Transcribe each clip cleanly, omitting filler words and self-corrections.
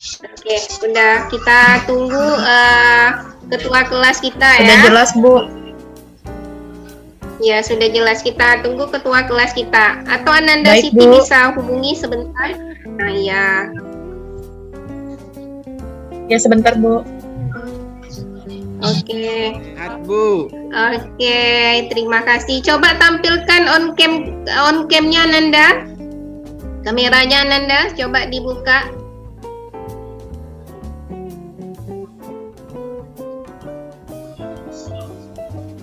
Oke, udah kita tunggu ketua kelas kita ya. Sudah jelas, Bu. Ya, sudah jelas. Kita tunggu ketua kelas kita. Atau Ananda Baik, Siti Bu. bisa hubungi sebentar. Nah, ya. Ya, sebentar, Bu. Oke. Sehat, Bu. Oke, terima kasih. Coba tampilkan on cam-nya Ananda. Kameranya Ananda coba dibuka.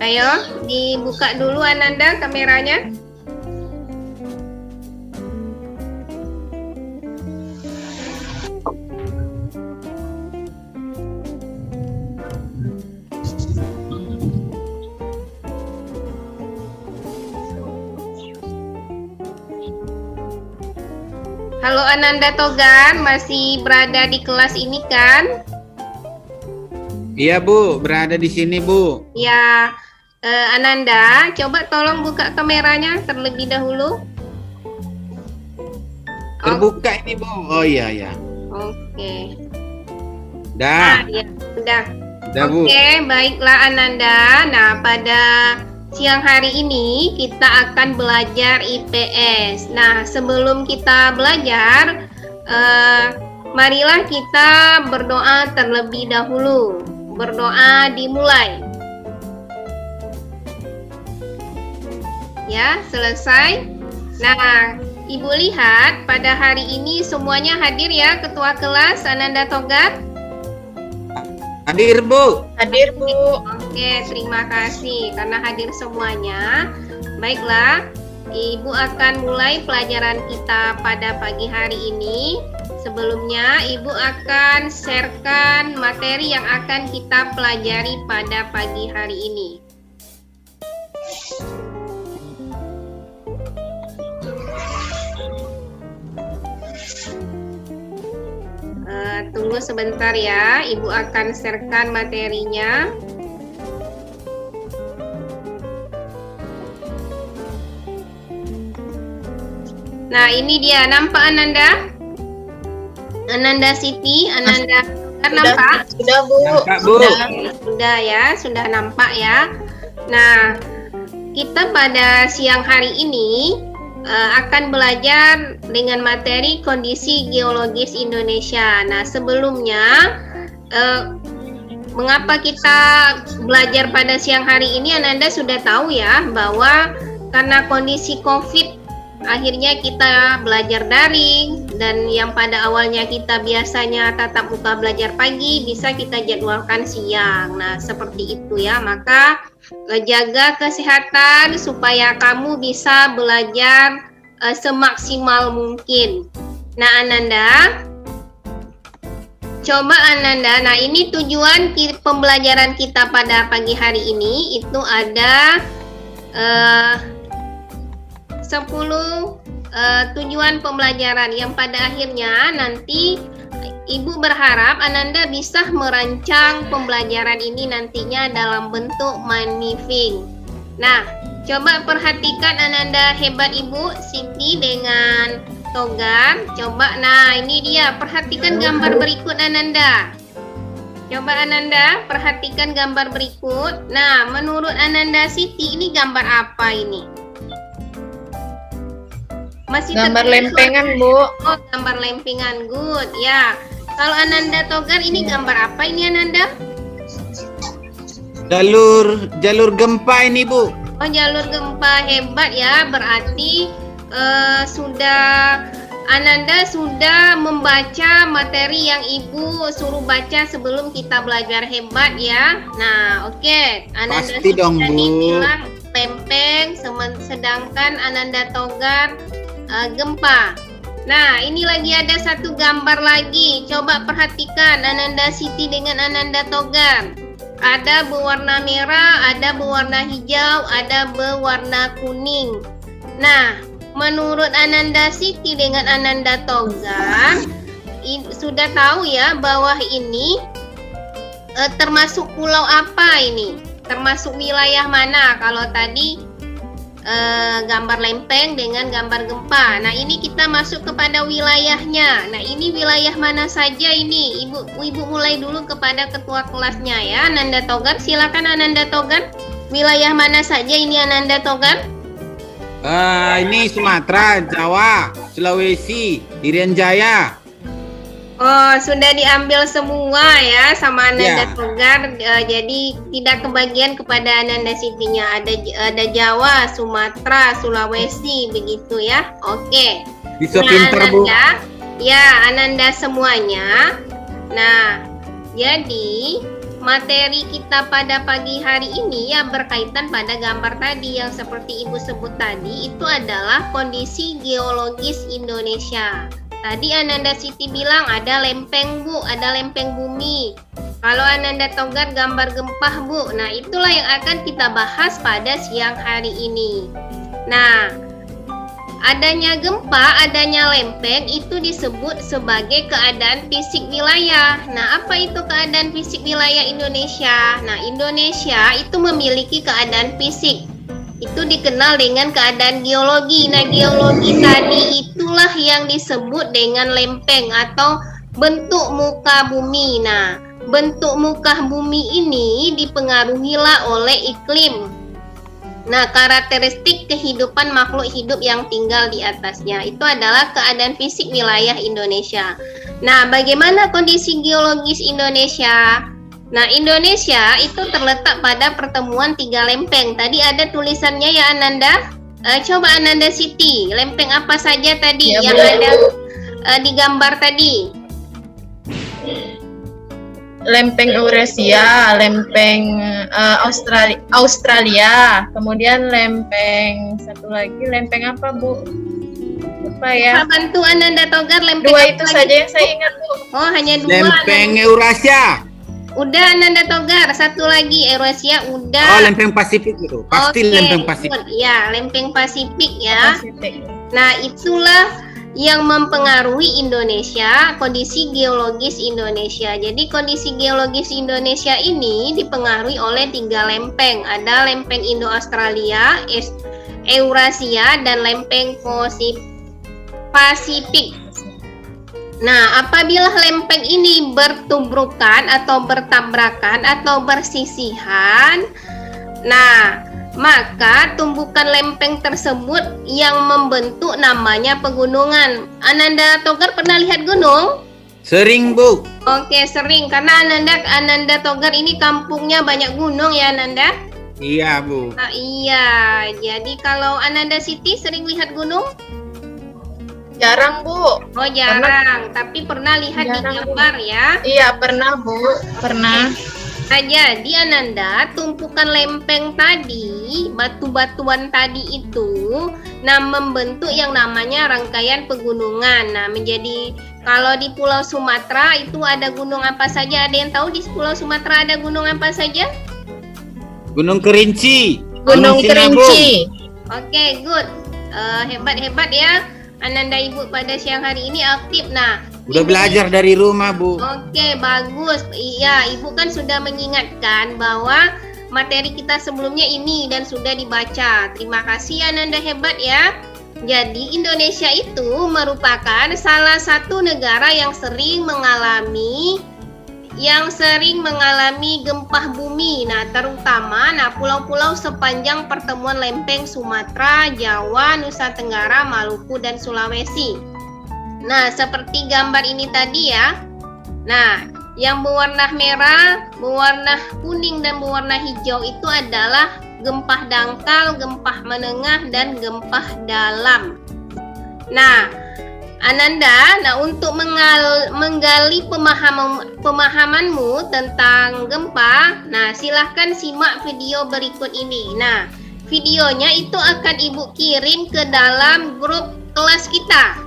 Ayo, dibuka dulu Ananda kameranya. Halo Ananda Togan, masih berada di kelas ini kan? Iya, Bu, berada di sini, Bu. Ya, Ananda, coba tolong buka kameranya terlebih dahulu. Terbuka ini, Bu. Oh iya, ya. Oke. Dah, Ya, sudah. dah, Bu. Oke, baiklah Ananda. Nah, pada siang hari ini kita akan belajar IPS. Nah, sebelum kita belajar, marilah kita berdoa terlebih dahulu. Berdoa dimulai. Ya, selesai. Nah, Ibu lihat pada hari ini semuanya hadir ya, ketua kelas Ananda Togat. Hadir, Bu. Hadir, Bu. Oke, terima kasih karena hadir semuanya. Baiklah, Ibu akan mulai pelajaran kita pada pagi hari ini. Sebelumnya, Ibu akan sharekan materi yang akan kita pelajari pada pagi hari ini. Tunggu sebentar ya, Ibu akan sharekan materinya. Nah, ini dia, nampak Ananda? Ananda Siti, Ananda nampak? Sudah, Bu. Nampak, Bu. Sudah ya, sudah nampak ya. Nah, kita pada siang hari ini akan belajar dengan materi kondisi geologis Indonesia. Nah, sebelumnya mengapa kita belajar pada siang hari ini? Ananda sudah tahu ya bahwa karena kondisi COVID akhirnya kita belajar daring, dan yang pada awalnya kita biasanya tatap muka belajar pagi bisa kita jadwalkan siang. Nah, seperti itu ya. Maka jaga kesehatan supaya kamu bisa belajar semaksimal mungkin. Nah, Ananda, coba Ananda. Nah, ini tujuan pembelajaran kita pada pagi hari ini itu ada 10 tujuan pembelajaran yang pada akhirnya nanti Ibu berharap Ananda bisa merancang pembelajaran ini nantinya dalam bentuk mind mapping. Nah, coba perhatikan Ananda hebat Ibu Siti dengan Togar. Coba, nah ini dia, perhatikan gambar berikut Ananda. Coba Ananda perhatikan gambar berikut. Nah, menurut Ananda Siti ini gambar apa ini? Masih Gambar tertulis lempengan, warna- Bu. Oh, gambar lempengan, good ya. Kalau Ananda Togar ini gambar apa ini Ananda? Jalur gempa ini, Bu. Oh, jalur gempa, hebat ya. Berarti Ananda sudah membaca materi yang Ibu suruh baca sebelum kita belajar, hebat ya. Nah, oke. Ananda Pasti dong, tadi Bu. bilang lempeng, sedangkan Ananda Togar gempa. Nah, ini lagi ada satu gambar lagi. Coba perhatikan Ananda Siti dengan Ananda Togar. Ada berwarna merah, ada berwarna hijau, ada berwarna kuning. Nah, menurut Ananda Siti dengan Ananda Togar, sudah tahu ya bawah ini termasuk pulau apa ini? Termasuk wilayah mana? Kalau tadi gambar lempeng dengan gambar gempa. Nah, ini kita masuk kepada wilayahnya. Nah, ini wilayah mana saja ini? Ibu mulai dulu kepada ketua kelasnya ya. Ananda Togar, silakan Ananda Togar. Wilayah mana saja ini Ananda Togar? Ini Sumatera, Jawa, Sulawesi, Irian Jaya. Oh, sudah diambil semua ya sama Ananda Ya. Togar. Jadi tidak kebagian kepada Ananda Siti-nya. Ada Jawa, Sumatera, Sulawesi begitu ya. Oke. Bisa Nah, pinter, Bu. Ananda, ya Ananda semuanya. Nah, jadi materi kita pada pagi hari ini ya berkaitan pada gambar tadi yang seperti Ibu sebut tadi itu adalah kondisi geologis Indonesia. Tadi Ananda Siti bilang ada lempeng Bu, ada lempeng bumi. Kalau Ananda Togar gambar gempa Bu. Nah, itulah yang akan kita bahas pada siang hari ini. Nah, adanya gempa, adanya lempeng itu disebut sebagai keadaan fisik wilayah. Nah, apa itu keadaan fisik wilayah Indonesia? Nah, Indonesia itu memiliki keadaan fisik. Itu dikenal dengan keadaan geologi. Nah, geologi tadi itulah yang disebut dengan lempeng atau bentuk muka bumi. Nah, bentuk muka bumi ini dipengaruhilah oleh iklim. Nah, karakteristik kehidupan makhluk hidup yang tinggal di atasnya itu adalah keadaan fisik wilayah Indonesia. Nah, bagaimana kondisi geologis Indonesia? Nah, Indonesia itu terletak pada pertemuan 3 lempeng. Tadi ada tulisannya ya Ananda. Coba Ananda Siti, lempeng apa saja tadi Ya, yang Bu. ada di gambar tadi? Lempeng Eurasia, lempeng Australia, kemudian lempeng satu lagi, lempeng apa Bu? Lupa ya. Pak bantu Ananda Togar lempeng Dua apa itu lagi? saja yang saya ingat Bu. Oh, hanya 2. Lempeng Eurasia. Udah Ananda Togar, satu lagi Eurasia udah. Oh, lempeng Pasifik itu. Pasti Oke, lempeng Pasifik. good. Ya, lempeng Pasifik ya. Pasifik. Nah, itulah yang mempengaruhi Indonesia, kondisi geologis Indonesia. Jadi kondisi geologis Indonesia ini dipengaruhi oleh 3 lempeng. Ada lempeng Indo-Australia, Eurasia, dan lempeng Pasifik. Nah, apabila lempeng ini bertubrukan atau bertabrakan atau bersisihan, nah, maka tumbukan lempeng tersebut yang membentuk namanya pegunungan. Ananda Togar pernah lihat gunung? Sering, Bu. Oke, sering karena Ananda Togar ini kampungnya banyak gunung ya Ananda? Iya, Bu. Nah, iya. Jadi kalau Ananda Siti sering lihat gunung? Jarang Bu. Oh, jarang, tapi pernah lihat di Jarang, Bu. gambar ya. Iya pernah Bu, pernah. Nah, jadi Ananda, tumpukan lempeng tadi, batu-batuan tadi itu, nah membentuk yang namanya rangkaian pegunungan. Nah, menjadi kalau di Pulau Sumatera itu ada gunung apa saja? Ada yang tahu di Pulau Sumatera ada gunung apa saja? Gunung Kerinci. Gunung Sinabung. Kerinci. Oke, good. Hebat-hebat ya. Ananda Ibu pada siang hari ini aktif. Nah, Udah Ibu- belajar dari rumah, Bu. Oke, bagus. Iya, Ibu kan sudah mengingatkan bahwa materi kita sebelumnya ini dan sudah dibaca. Terima kasih Ananda, hebat ya. Jadi Indonesia itu merupakan salah satu negara yang sering mengalami gempa bumi. Nah, terutama pulau-pulau sepanjang pertemuan lempeng Sumatera, Jawa, Nusa Tenggara, Maluku, dan Sulawesi. Nah, seperti gambar ini tadi ya. Nah, yang berwarna merah, berwarna kuning, dan berwarna hijau itu adalah gempa dangkal, gempa menengah, dan gempa dalam. Nah, Ananda, untuk menggali pemahamanmu tentang gempa, nah silahkan simak video berikut ini. Nah, videonya itu akan Ibu kirim ke dalam grup kelas kita.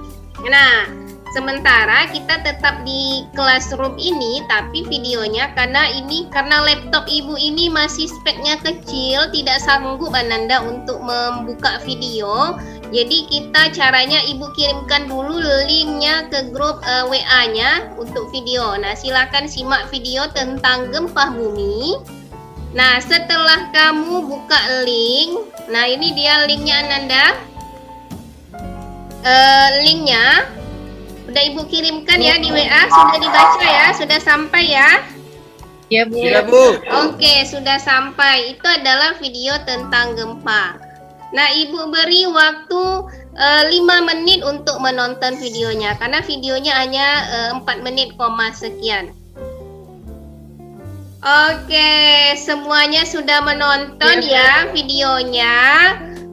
Nah, sementara kita tetap di classroom ini, tapi videonya karena laptop Ibu ini masih speknya kecil, tidak sanggup Ananda untuk membuka video. Jadi caranya Ibu kirimkan dulu linknya ke grup WA-nya untuk video. Nah, silakan simak video tentang gempa bumi. Nah, setelah kamu buka link, nah ini dia linknya Ananda. Linknya udah Ibu kirimkan ya di WA, sudah dibaca ya, sudah sampai ya. Ya Bu. Sudah Bu. Oke, sudah sampai. Itu adalah video tentang gempa. Nah, Ibu beri waktu 5 menit untuk menonton videonya, karena videonya hanya 4 menit, sekian. Oke, semuanya sudah menonton ya videonya.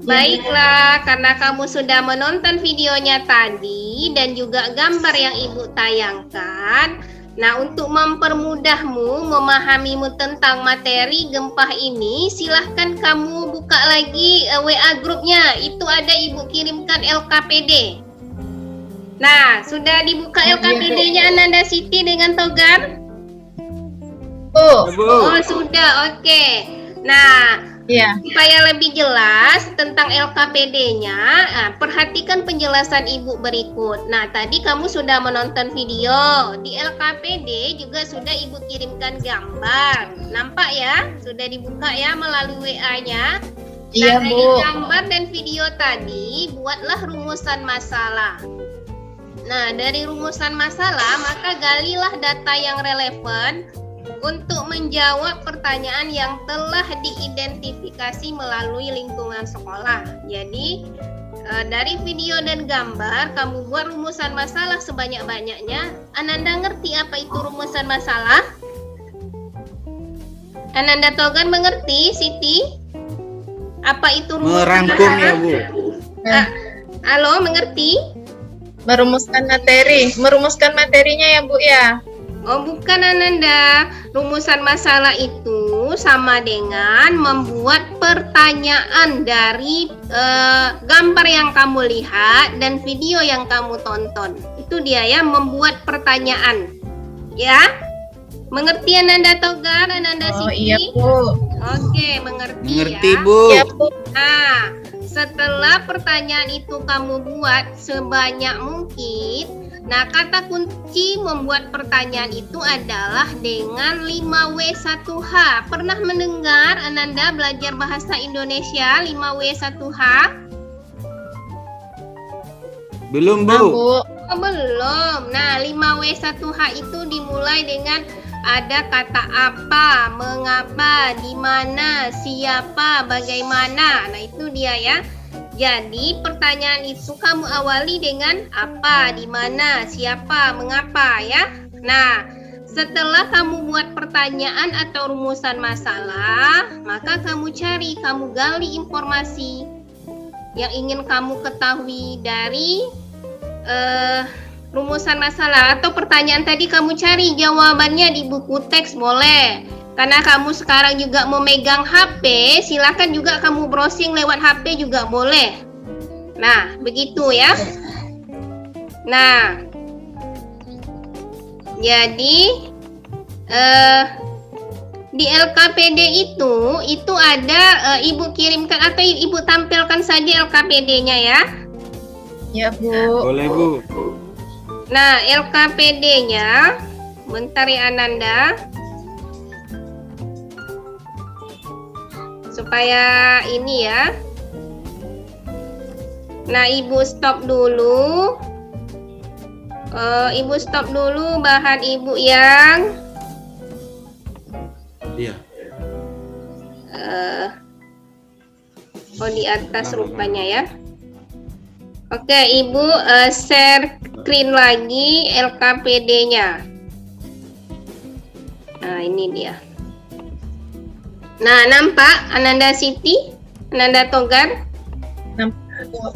Baiklah, karena kamu sudah menonton videonya tadi dan juga gambar yang Ibu tayangkan. Nah, untuk mempermudahmu, memahamimu tentang materi gempa ini, silahkan kamu buka lagi WA grupnya. Itu ada Ibu kirimkan LKPD. Nah, sudah dibuka LKPD-nya Ananda Siti dengan Togar? Bu. Bu. Oh, sudah. Oke. Nah, Iya. supaya lebih jelas tentang LKPD-nya, perhatikan penjelasan Ibu berikut. Nah, tadi kamu sudah menonton video. Di LKPD juga sudah Ibu kirimkan gambar. Nampak ya? Sudah dibuka ya melalui WA-nya. Iya, Dari Bu. gambar dan video tadi, buatlah rumusan masalah. Nah, dari rumusan masalah, maka galilah data yang relevan untuk menjawab pertanyaan yang telah diidentifikasi melalui lingkungan sekolah. Jadi, dari video dan gambar, kamu buat rumusan masalah sebanyak-banyaknya. Ananda ngerti apa itu rumusan masalah? Ananda Togan mengerti, Siti? Apa itu rumusan Merangkum masalah? ya Bu. Halo, mengerti? Merumuskan materi. Merumuskan materinya ya Bu ya. Oh, bukan Ananda. Rumusan masalah itu sama dengan membuat pertanyaan dari gambar yang kamu lihat dan video yang kamu tonton. Itu dia ya, membuat pertanyaan. Ya? Mengerti Ananda Togar, Ananda Oh Siti? iya Bu. Oke, mengerti, Mengerti ya. Bu. Iya Bu. Nah, setelah pertanyaan itu kamu buat sebanyak mungkin, nah kata kunci membuat pertanyaan itu adalah dengan 5W1H. Pernah mendengar Ananda belajar bahasa Indonesia 5W1H? Belum Nah, Bu. Bu. Oh, belum. Nah, 5W1H itu dimulai dengan ada kata apa, mengapa, di mana, siapa, bagaimana. Nah, itu dia ya. Jadi, pertanyaan itu kamu awali dengan apa, di mana, siapa, mengapa ya. Nah, setelah kamu buat pertanyaan atau rumusan masalah, maka kamu cari, kamu gali informasi yang ingin kamu ketahui dari rumusan masalah atau pertanyaan tadi. Kamu cari jawabannya di buku teks boleh. Karena kamu sekarang juga memegang HP, silakan juga kamu browsing lewat HP juga boleh. Nah, begitu ya. Nah, jadi di LKPD itu ada Ibu kirimkan atau Ibu tampilkan saja LKPD-nya ya. Ya Bu. Boleh Bu. Nah, LKPD-nya bentar ya Ananda. Supaya ini ya. Nah, Ibu stop dulu. Ibu stop dulu bahan Ibu yang Iya. di atas rupanya ya. Oke, Ibu share screen lagi LKPD-nya. Nah, ini dia. Nah, nampak Ananda Siti? Ananda Togar? Nampak Bu.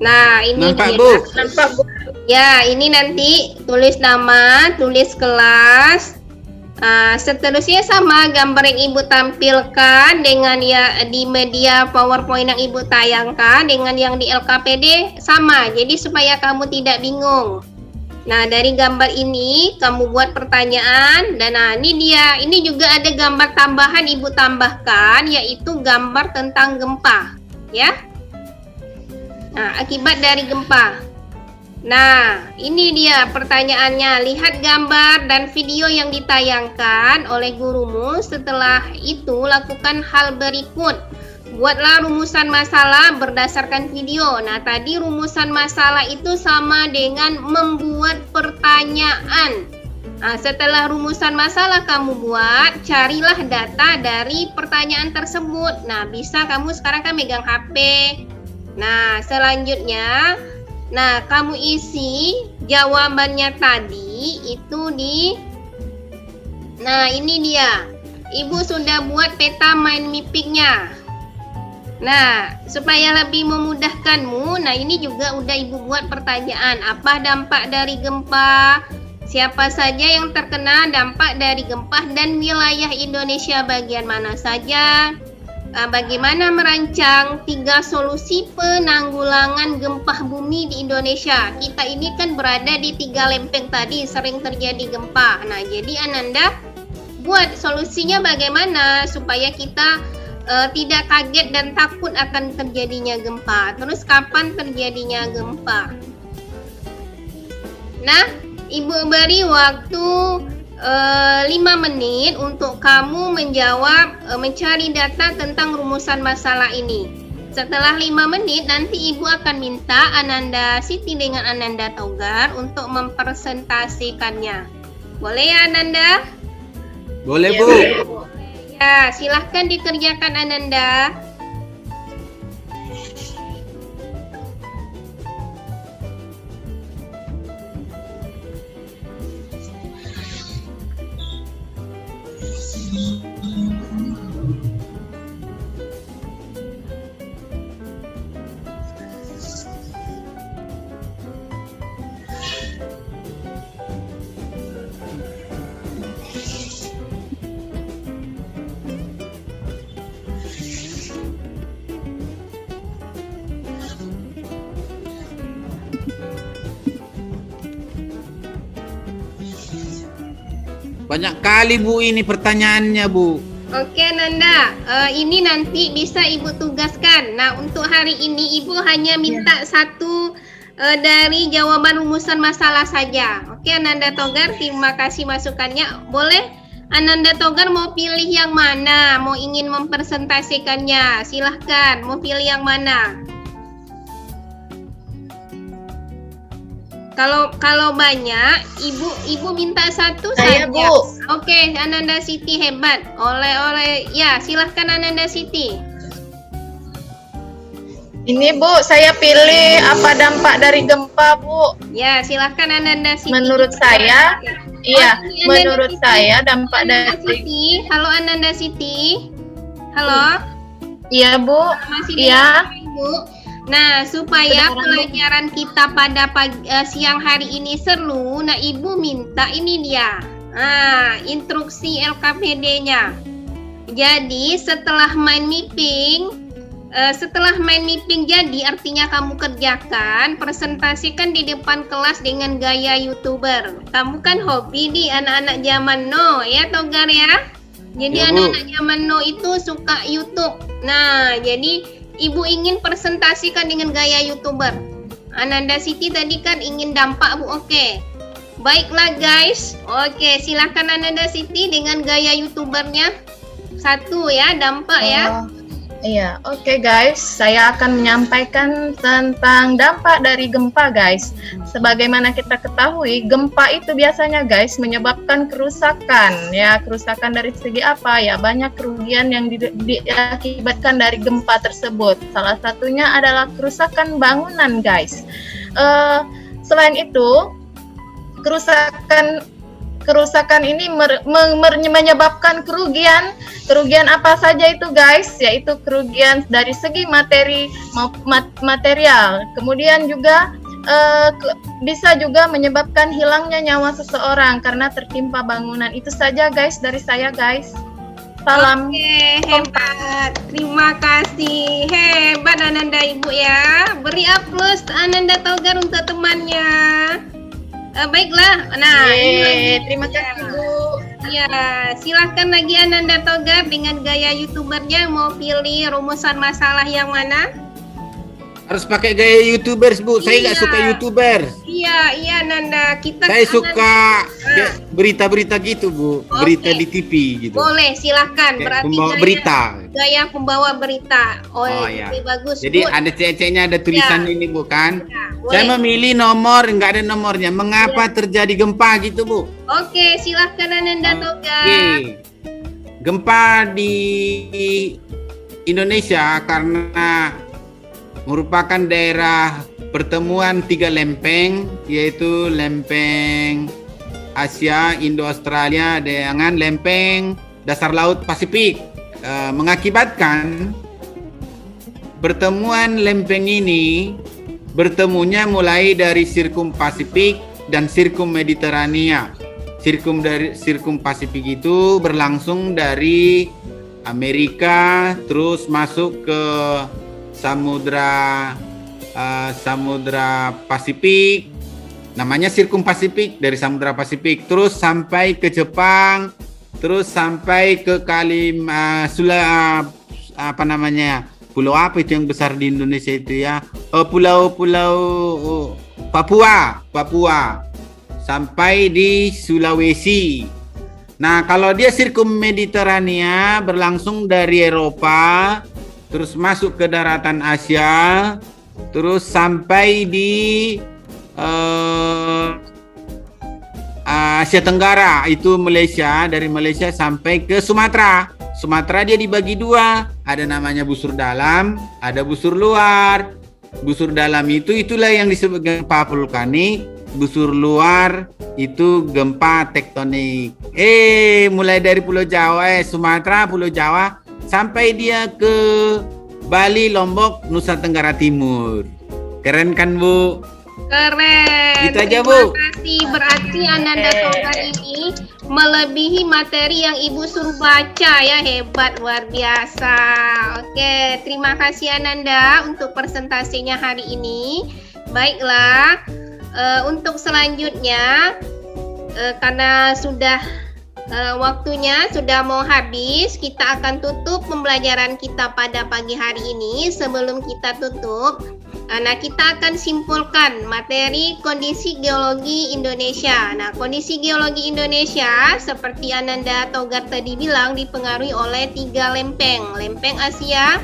Nah, ini Nampak dia. Bu. Nampak Bu. Ya, ini nanti tulis nama, tulis kelas. Seterusnya sama gambar yang Ibu tampilkan dengan ya di media PowerPoint yang Ibu tayangkan dengan yang di LKPD sama. Jadi supaya kamu tidak bingung. Nah, dari gambar ini kamu buat pertanyaan dan nah ini dia. Ini juga ada gambar tambahan Ibu tambahkan yaitu gambar tentang gempa, ya. Nah, akibat dari gempa. Nah, ini dia pertanyaannya. Lihat gambar dan video yang ditayangkan oleh gurumu. Setelah itu, lakukan hal berikut. Buatlah rumusan masalah berdasarkan video. Nah, tadi rumusan masalah itu sama dengan membuat pertanyaan. Nah, setelah rumusan masalah kamu buat, carilah data dari pertanyaan tersebut. Nah, bisa kamu sekarang kan megang HP. Nah, selanjutnya, nah, kamu isi jawabannya tadi itu di. Nah, ini dia. Ibu sudah buat peta mind mapping-nya. Nah, supaya lebih memudahkanmu, nah ini juga udah Ibu buat pertanyaan. Apa dampak dari gempa? Siapa saja yang terkena dampak dari gempa dan wilayah Indonesia bagian mana saja? Bagaimana merancang 3 solusi penanggulangan gempa bumi di Indonesia? Kita ini kan berada di 3 lempeng tadi, sering terjadi gempa. Nah, jadi Ananda buat solusinya bagaimana supaya kita tidak kaget dan takut akan terjadinya gempa. Terus kapan terjadinya gempa? Nah, Ibu beri waktu 5 menit untuk kamu menjawab, mencari data tentang rumusan masalah ini. Setelah 5 menit, nanti Ibu akan minta Ananda Siti dengan Ananda Togar untuk mempresentasikannya. Boleh ya, Ananda? Boleh, Iya, Bu. Ya, silahkan dikerjakan Ananda. Banyak kali, Bu, ini pertanyaannya, Bu. Oke, Nanda, ini nanti bisa Ibu tugaskan. Nah, untuk hari ini Ibu hanya minta satu dari jawaban rumusan masalah saja. Oke, Ananda Togar, terima kasih masukannya. Boleh Ananda Togar mau pilih yang mana? Mau ingin mempresentasikannya? Silahkan, mau pilih yang mana? Kalau banyak, ibu minta satu Saya, saja. Bu. Oke, Ananda Siti hebat. Oleh ya, silahkan Ananda Siti. Ini Bu, saya pilih apa dampak dari gempa, Bu? Ya, silahkan Ananda Siti. Menurut saya, iya, ini Ananda menurut Siti. saya dampak Ananda dari, Siti. Halo Ananda Siti. Halo. iya Bu, Masih iya. dengar Ibu? Nah, supaya Kedengaran, Bu. pelajaran kita pada siang hari ini seru, nah Ibu minta ini dia. Nah, instruksi LKPD-nya. Jadi, setelah mind mapping jadi artinya kamu kerjakan, presentasikan di depan kelas dengan gaya YouTuber. Kamu kan hobi nih anak-anak zaman now ya, Togar ya. Jadi Ya, Bu. anak-anak zaman now itu suka YouTube. Nah, jadi Ibu ingin presentasikan dengan gaya YouTuber. Ananda Siti tadi kan ingin dampak, Bu. Oke. Baiklah, guys. Oke, silakan Ananda Siti dengan gaya YouTubernya. Satu ya, dampak ya. Iya, oke guys, saya akan menyampaikan tentang dampak dari gempa guys. Sebagaimana kita ketahui, gempa itu biasanya guys menyebabkan kerusakan. Ya, kerusakan dari segi apa? Ya, banyak kerugian yang diakibatkan dari gempa tersebut. Salah satunya adalah kerusakan bangunan guys. Selain itu, kerusakan ini menyebabkan kerugian apa saja itu guys, yaitu kerugian dari segi material, kemudian juga bisa juga menyebabkan hilangnya nyawa seseorang karena tertimpa bangunan. Itu saja guys dari saya guys. Salam. Oke, hebat. Terima kasih. Hebat Ananda Ibu ya. Beri aplaus Ananda Togar untuk temannya. Baiklah. Nah, ini Terima kasih Bu. ya, silahkan lagi Ananda Togar dengan gaya YouTubernya mau pilih rumusan masalah yang mana? Harus pakai gaya YouTubers, Bu. Saya nggak Iya. suka YouTubers. Iya, Nanda. Saya suka berita-berita gitu, Bu. Berita Oke. di TV gitu. Boleh, silahkan. Kayak Berarti pembawa berita. gaya pembawa berita. Oh, iya. Lebih bagus. Jadi Good. ada cek-ceknya, ada tulisan ini, Bu, kan? Ya, Saya boleh. memilih nomor, nggak ada nomornya. Mengapa terjadi gempa gitu, Bu? Oke, silahkan Ananda Togar. Oke. Gempa di Indonesia karena merupakan daerah pertemuan 3 lempeng, yaitu lempeng Asia, Indo-Australia dengan lempeng dasar laut Pasifik, mengakibatkan pertemuan lempeng ini bertemunya mulai dari Sirkum Pasifik dan Sirkum Mediterania. Sirkum Pasifik itu berlangsung dari Amerika terus masuk ke Samudra Pasifik, namanya Sirkum Pasifik, dari Samudra Pasifik terus sampai ke Jepang, terus sampai ke pulau apa itu yang besar di Indonesia itu ya, pulau Papua sampai di Sulawesi. Nah, kalau dia Sirkum Mediterania berlangsung dari Eropa terus masuk ke daratan Asia, terus sampai di Asia Tenggara, itu Malaysia, dari Malaysia sampai ke Sumatera. Sumatera dia dibagi 2, ada namanya busur dalam, ada busur luar. Busur dalam itulah yang disebut gempa vulkanik, busur luar itu gempa tektonik. Mulai dari Pulau Jawa, Sumatera, Pulau Jawa sampai dia ke Bali, Lombok, Nusa Tenggara Timur. Keren kan, Bu? Keren. Gitu aja, Terima Bu. kasih. Berarti Ananda Togar ini melebihi materi yang Ibu suruh baca ya. Hebat, luar biasa. Oke, terima kasih Ananda untuk presentasinya hari ini. Baiklah, untuk selanjutnya karena sudah waktunya sudah mau habis, kita akan tutup pembelajaran kita pada pagi hari ini. Sebelum kita tutup, nah kita akan simpulkan materi kondisi geologi Indonesia. Nah, kondisi geologi Indonesia seperti Ananda Togar tadi bilang dipengaruhi oleh 3 lempeng. Lempeng Asia,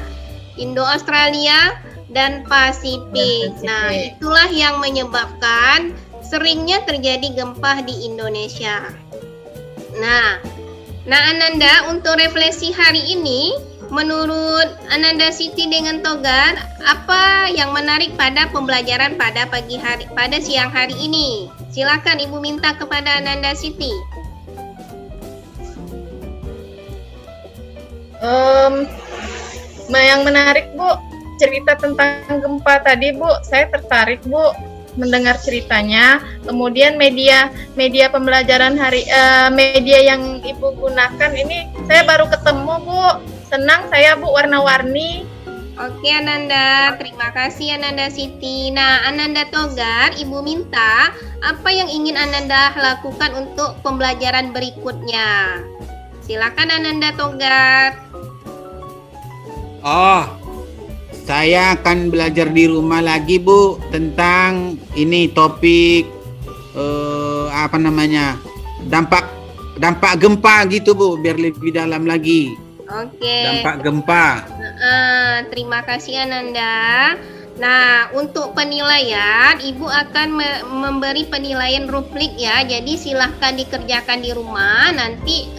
Indo-Australia, dan Pasifik. Nah, itulah yang menyebabkan seringnya terjadi gempa di Indonesia. Nah Ananda, untuk refleksi hari ini, menurut Ananda Siti dengan Togar, apa yang menarik pada pembelajaran pada siang hari ini? Silakan Ibu minta kepada Ananda Siti. Yang menarik, Bu, cerita tentang gempa tadi, Bu. Saya tertarik, Bu, mendengar ceritanya. Kemudian media pembelajaran media yang Ibu gunakan ini saya baru ketemu, Bu. Senang saya, Bu, warna-warni. Oke Ananda, terima kasih Ananda Siti. Nah, Ananda Togar, Ibu minta apa yang ingin Ananda lakukan untuk pembelajaran berikutnya. Silakan Ananda Togar. Saya akan belajar di rumah lagi, Bu, tentang ini topik dampak gempa gitu, Bu, biar lebih dalam lagi. Oke. Dampak gempa. Terima kasih Ananda. Nah, untuk penilaian, Ibu akan memberi penilaian rubrik ya. Jadi silahkan dikerjakan di rumah. Nanti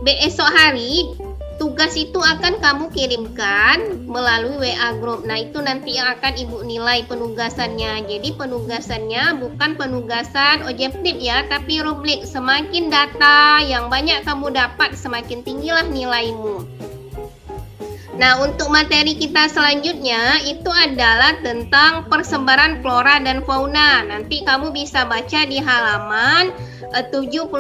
besok hari tugas itu akan kamu kirimkan melalui WA group. Nah, itu nanti yang akan Ibu nilai penugasannya. Jadi penugasannya bukan penugasan objektif ya, tapi rubrik. Semakin data yang banyak kamu dapat, semakin tinggilah nilaimu. Nah, untuk materi kita selanjutnya itu adalah tentang persebaran flora dan fauna. Nanti kamu bisa baca di halaman 76.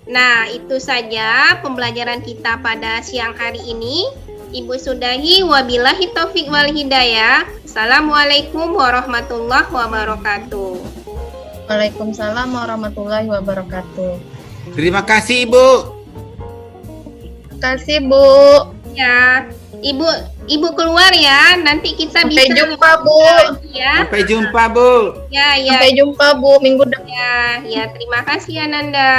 Nah, itu saja pembelajaran kita pada siang hari ini. Ibu sudahi, wabillahi taufik wal hidayah. Assalamualaikum warahmatullahi wabarakatuh. Waalaikumsalam warahmatullahi wabarakatuh. Terima kasih, Ibu. Terima kasih, Bu. Ya, Ibu Ibu keluar ya, nanti kita Sampai bisa jumpa, Bu. ya. Sampai jumpa, Bu. Ya, ya, Sampai jumpa, Bu, minggu depan. ya, ya. Terima kasih Ananda.